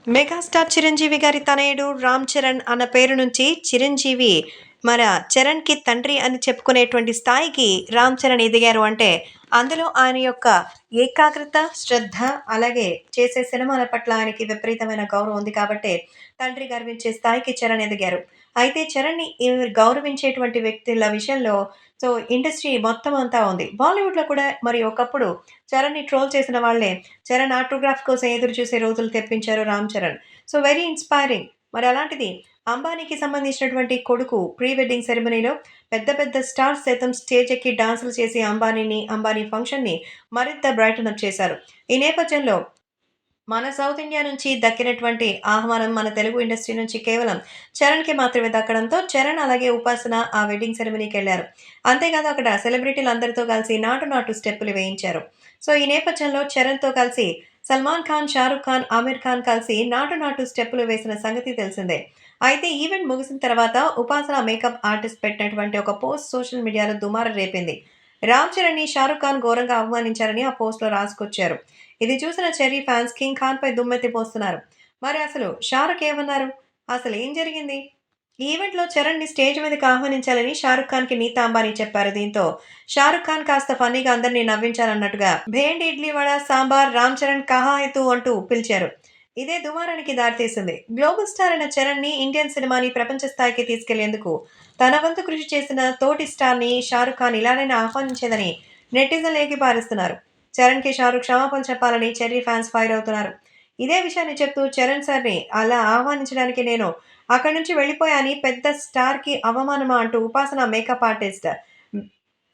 Megastar Chiranjeevi గారి తనయుడు రామ్ చరణ్ అన్న పేరు నుంచి చిరంజీవి మన చరణ్‌కి తండ్రి అని చెప్పుకునేటువంటి స్థాయికి రామ్ చరణ్ ఎదిగారు అంటే, అందులో ఆయన యొక్క ఏకాగ్రత, శ్రద్ధ అలాగే చేసే సినిమాల పట్ల ఆయనకి విపరీతమైన గౌరవం ఉంది కాబట్టే, తండ్రి గర్వించే స్థాయికి చరణ్ ఎదిగారు. అయితే చరణ్‌ని గౌరవించేటువంటి వ్యక్తుల విషయంలో ఇండస్ట్రీ మొత్తం అంతా ఉంది. బాలీవుడ్‌లో కూడా మరి ఒకప్పుడు చరణ్‌ని ట్రోల్ చేసిన వాళ్ళే చరణ్ ఆటోగ్రాఫ్ కోసం ఎదురు చూసే రోజులు తెప్పించారు రామ్ చరణ్. Very inspiring. మరి అలాంటిది అంబానీకి సంబంధించినటువంటి కొడుకు ప్రీ వెడ్డింగ్ సెరమనీలో పెద్ద పెద్ద స్టార్స్ సైతం స్టేజ్ ఎక్కి డాన్సులు చేసి అంబానీ ఫంక్షన్‌ని మరింత బ్రైటన్ అప్ చేశారు. ఈ నేపథ్యంలో మన సౌత్ ఇండియా నుంచి దక్కినటువంటి ఆహ్వానం మన తెలుగు ఇండస్ట్రీ నుంచి కేవలం చరణ్‌కి మాత్రమే దక్కడంతో చరణ్ అలాగే ఉపాసన ఆ వెడ్డింగ్ సెరమనీకెళ్లారు. అంతేకాదు అక్కడ సెలబ్రిటీలందరితో కలిసి నాటు నాటు స్టెప్పులు వేయించారు. ఈ నేపథ్యంలో చరణ్‌తో కలిసి సల్మాన్ ఖాన్, షారుఖ్ ఖాన్, ఆమీర్ ఖాన్ కలిసి నాటు నాటు స్టెప్పులు వేసిన సంగతి తెలిసిందే. అయితే ఈవెంట్ ముగిసిన తర్వాత ఉపాసన మేకప్ ఆర్టిస్ట్ పెట్టినటువంటి ఒక పోస్ట్ సోషల్ మీడియాలో దుమారం రేపింది. రామ్ చరణ్‌ని షారుఖ్ ఖాన్ ఘోరంగా అవమానించారని ఆ పోస్ట్‌లో రాసుకొచ్చారు. ఇది చూసిన చెర్రీ ఫ్యాన్స్ కింగ్ ఖాన్‌పై దుమ్మెత్తిపోస్తున్నారు. మరి అసలు షారుఖ్ ఏమన్నారు? అసలేం జరిగింది? ఈ ఈవెంట్‌లో చరణ్‌ని స్టేజ్ మీదకి ఆహ్వానించాలని షారుఖ్ ఖాన్‌కి నీతా అంబానీ చెప్పారు. దీంతో షారుఖ్ ఖాన్ కాస్త ఫన్నీగా అందరిని నవ్వించాలన్నట్టుగా భేండి ఇడ్లీ వడ సాంబార్ రామ్ చరణ్ కహా హై తూ అంటూ పిలిచారు. ఇదే దుమారానికి దారితీసింది. గ్లోబల్ స్టార్ అయిన చరణ్‌ని ఇండియన్ సినిమాని ప్రపంచ స్థాయికి తీసుకెళ్లేందుకు తన వంతు కృషి చేసిన తోటి స్టార్‌ని షారుఖ్ ఖాన్ ఇలానైనా ఆహ్వానించేదని నెటిజన్లు ఏకిపారేస్తున్నారు. చరణ్‌కి షారుఖ్ క్షమాపణలు చెప్పాలని చెర్రీ ఫ్యాన్స్ ఫైర్ అవుతున్నారు. ఇదే విషయాన్ని చెప్తూ చరణ్ సార్‌ని అలా ఆహ్వానించడానికి నేను అక్కడి నుంచి వెళ్ళిపోయా అని పెద్ద స్టార్‌కి అవమానమా అంటూ ఉపాసన makeup artist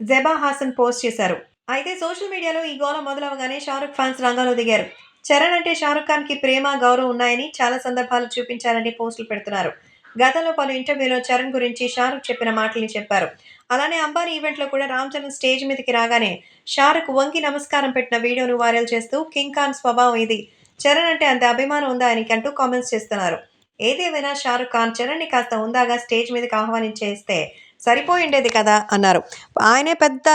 Zeba Haasan post చేశారు. అయితే సోషల్ మీడియాలో ఈ గోల మొదలవగానే షారుఖ్ ఫ్యాన్స్ రంగంలో దిగారు. చరణ్ అంటే షారుఖ్ ఖాన్‌కి ప్రేమ, గౌరవం ఉన్నాయని చాలా సందర్భాలు చూపించారని పోస్టులు పెడుతున్నారు. గతంలో పలు ఇంటర్వ్యూలో చరణ్ గురించి షారుఖ్ చెప్పిన మాటల్ని చెప్పారు. అలానే అంబానీ ఈవెంట్‌లో కూడా రామ్ చరణ్ స్టేజ్ మీదకి రాగానే షారుఖ్ వంగి నమస్కారం పెట్టిన వీడియోను వైరల్ చేస్తూ కింగ్ ఖాన్ స్వభావం ఇది. చరణ్ అంటే అంత అభిమానం ఉందా ఆయనకి అంటూ కామెంట్స్ చేస్తున్నారు. ఏదేమైనా షారుఖ్ ఖాన్ చరణ్‌ని కాస్త హుందాగా స్టేజ్ మీదకి ఆహ్వానించేస్తే సరిపోయుండేది కదా! అన్నారు. ఆయనే పెద్ద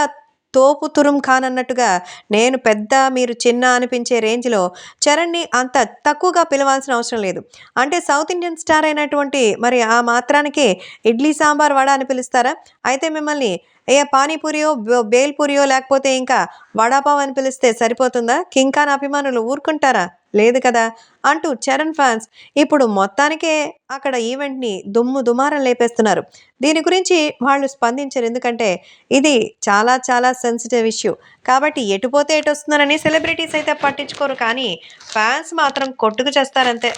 తోపు తురుం ఖాన్ అన్నట్టుగా నేను పెద్ద, మీరు చిన్న అనిపించే రేంజ్‌లో చరణ్‌ని అంత తక్కువగా పిలవాల్సిన అవసరం లేదు. అంటే సౌత్ ఇండియన్ స్టార్ అయినటువంటి మరి ఆ మాత్రానికే ఇడ్లీ, సాంబార్, వడ అని పిలుస్తారా? అయితే మిమ్మల్ని పానీపూరియో, బేల్‌పూరియో లేకపోతే ఇంకా వడాపావ్ అని పిలిస్తే సరిపోతుందా? కింగ్ ఖాన్ అభిమానులు ఊరుకుంటారా? లేదు కదా! అంటూ చరణ్ ఫ్యాన్స్ ఇప్పుడు మొత్తానికే అక్కడ ఈవెంట్‌ని దుమారం లేపేస్తున్నారు. దీని గురించి వాళ్ళు స్పందించరు. ఎందుకంటే ఇది చాలా చాలా సెన్సిటివ్ ఇష్యూ. కాబట్టి ఎటు పోతే ఎటొస్తుందోనని సెలబ్రిటీస్ అయితే పట్టించుకోరు. కానీ ఫ్యాన్స్ మాత్రం కొట్టుకు చస్తారంతే.